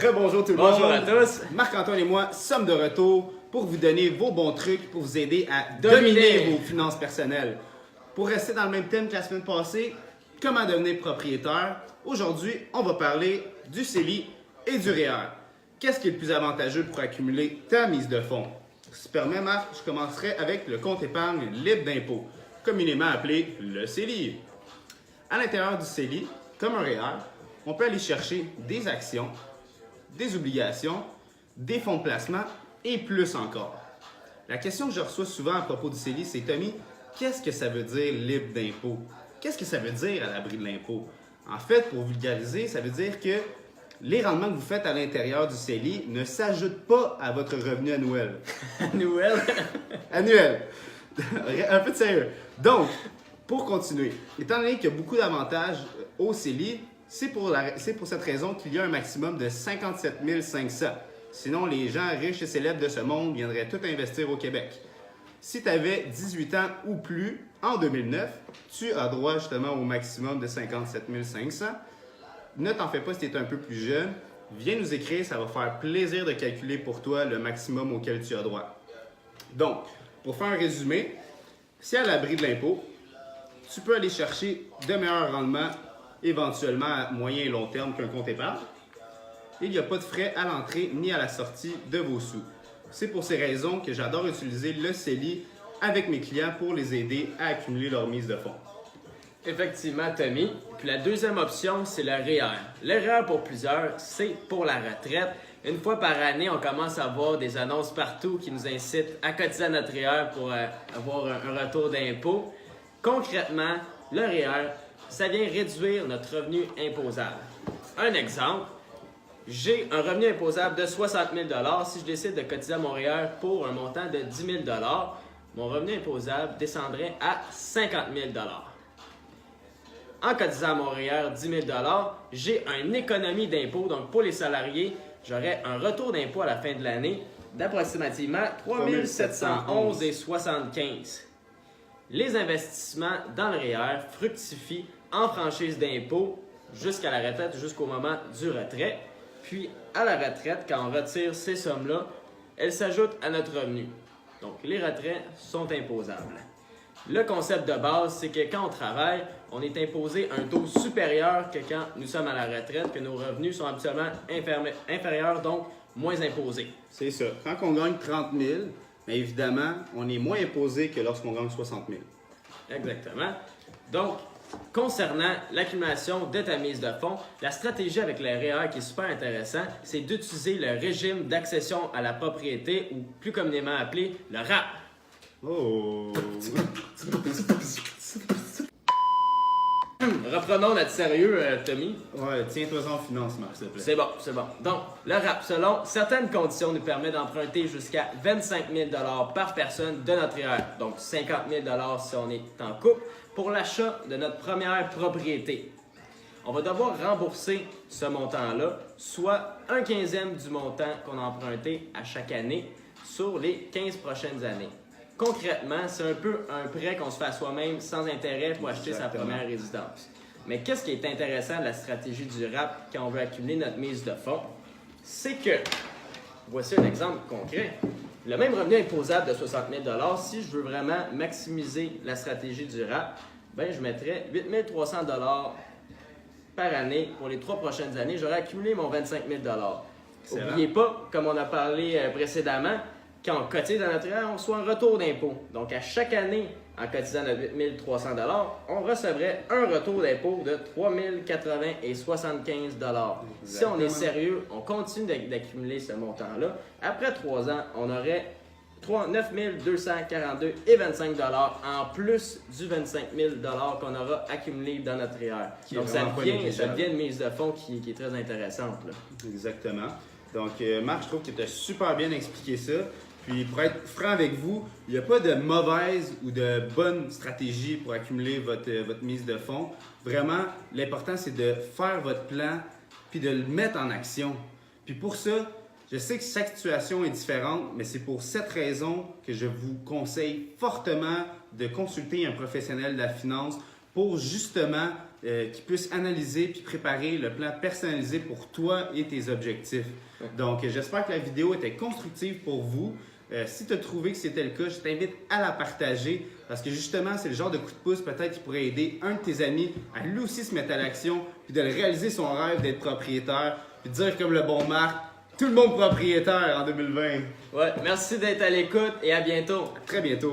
Rebonjour tout le monde. Bonjour à tous. Marc-Antoine et moi sommes de retour pour vous donner vos bons trucs pour vous aider à dominer vos finances personnelles. Pour rester dans le même thème que la semaine passée, comment devenir propriétaire, aujourd'hui, on va parler du CELI et du REER. Qu'est-ce qui est le plus avantageux pour accumuler ta mise de fonds? Si tu permets, Marc, je commencerai avec le compte épargne libre d'impôt, communément appelé le CELI. À l'intérieur du CELI, comme un REER, on peut aller chercher des actions, des obligations, des fonds de placement et plus encore. La question que je reçois souvent à propos du CELI, c'est Tommy, qu'est-ce que ça veut dire libre d'impôt? Qu'est-ce que ça veut dire à l'abri de l'impôt? En fait, pour vulgariser, ça veut dire que les rendements que vous faites à l'intérieur du CELI ne s'ajoutent pas à votre revenu annuel. Noël. Annuel. Un peu de sérieux. Donc, pour continuer, étant donné qu'il y a beaucoup d'avantages au CELI, c'est pour cette raison qu'il y a un maximum de 57 500. Sinon, les gens riches et célèbres de ce monde viendraient tout investir au Québec. Si tu avais 18 ans ou plus en 2009, tu as droit justement au maximum de 57 500. Ne t'en fais pas si tu es un peu plus jeune. Viens nous écrire, ça va faire plaisir de calculer pour toi le maximum auquel tu as droit. Donc, pour faire un résumé, si à l'abri de l'impôt, tu peux aller chercher de meilleurs rendements éventuellement à moyen et long terme qu'un compte épargne. Il n'y a pas de frais à l'entrée ni à la sortie de vos sous. C'est pour ces raisons que j'adore utiliser le CELI avec mes clients pour les aider à accumuler leur mise de fonds. Effectivement, Tommy. Puis la deuxième option, c'est le REER. Le REER, pour plusieurs, c'est pour la retraite. Une fois par année, on commence à voir des annonces partout qui nous incitent à cotiser à notre REER pour avoir un retour d'impôt. Concrètement, le REER, ça vient réduire notre revenu imposable. Un exemple, j'ai un revenu imposable de 60 000 $. Si je décide de cotiser à mon REER pour un montant de 10 000 $, mon revenu imposable descendrait à 50 000 $. En cotisant à mon REER 10 000 $, j'ai une économie d'impôt. Donc, pour les salariés, j'aurais un retour d'impôt à la fin de l'année d'approximativement 3 711,75 $. Les investissements dans le REER fructifient en franchise d'impôt jusqu'à la retraite, jusqu'au moment du retrait. Puis, à la retraite, quand on retire ces sommes-là, elles s'ajoutent à notre revenu. Donc, les retraits sont imposables. Le concept de base, c'est que quand on travaille, on est imposé un taux supérieur que quand nous sommes à la retraite, que nos revenus sont absolument inférieurs, donc moins imposés. C'est ça. Quand on gagne 30 000, bien évidemment, on est moins imposé que lorsqu'on gagne 60 000. Exactement. Donc, concernant l'accumulation de ta mise de fonds, la stratégie avec le REER qui est super intéressant, c'est d'utiliser le régime d'accession à la propriété, ou plus communément appelé le RAP. Oh! Reprenons notre sérieux, Tommy. Ouais, tiens-toi-en en finance, Marc, s'il te plaît. C'est bon, c'est bon. Donc, le RAP, selon certaines conditions, nous permet d'emprunter jusqu'à 25 000 $ par personne de notre REER. Donc, 50 000 $ si on est en couple, pour l'achat de notre première propriété. On va devoir rembourser ce montant-là, soit un quinzième du montant qu'on a emprunté à chaque année sur les 15 prochaines années. Concrètement, c'est un peu un prêt qu'on se fait à soi-même sans intérêt pour acheter sa première résidence. Mais qu'est-ce qui est intéressant de la stratégie du RAP quand on veut accumuler notre mise de fonds? C'est que, voici un exemple concret, le même revenu imposable de 60 000 $, si je veux vraiment maximiser la stratégie du RAP, ben je mettrais 8 300 $ par année pour les 3 prochaines années. J'aurais accumulé mon 25 000 $. N'oubliez pas, comme on a parlé précédemment, quand on cotise dans notre REER, on reçoit un retour d'impôt. Donc, à chaque année, en cotisant notre 8 300 $, on recevrait un retour d'impôt de 3 075 $. Si on est sérieux, on continue d'accumuler ce montant-là. Après 3 ans, on aurait 9 242,25 $ en plus du 25 000 $ qu'on aura accumulé dans notre REER. Donc, ça devient une mise de fonds qui est très intéressante, là. Exactement. Donc, Marc, je trouve que tu as super bien expliqué ça. Puis, pour être franc avec vous, il n'y a pas de mauvaise ou de bonne stratégie pour accumuler votre mise de fonds. Vraiment, l'important, c'est de faire votre plan puis de le mettre en action. Puis pour ça, je sais que chaque situation est différente, mais c'est pour cette raison que je vous conseille fortement de consulter un professionnel de la finance pour justement qu'ils puissent analyser puis préparer le plan personnalisé pour toi et tes objectifs. Donc, j'espère que la vidéo était constructive pour vous. Si tu as trouvé que c'était le cas, je t'invite à la partager parce que justement, c'est le genre de coup de pouce peut-être qui pourrait aider un de tes amis à lui aussi se mettre à l'action puis de réaliser son rêve d'être propriétaire puis de dire comme le bon Marc, tout le monde propriétaire en 2020. Ouais, merci d'être à l'écoute et à bientôt. À très bientôt.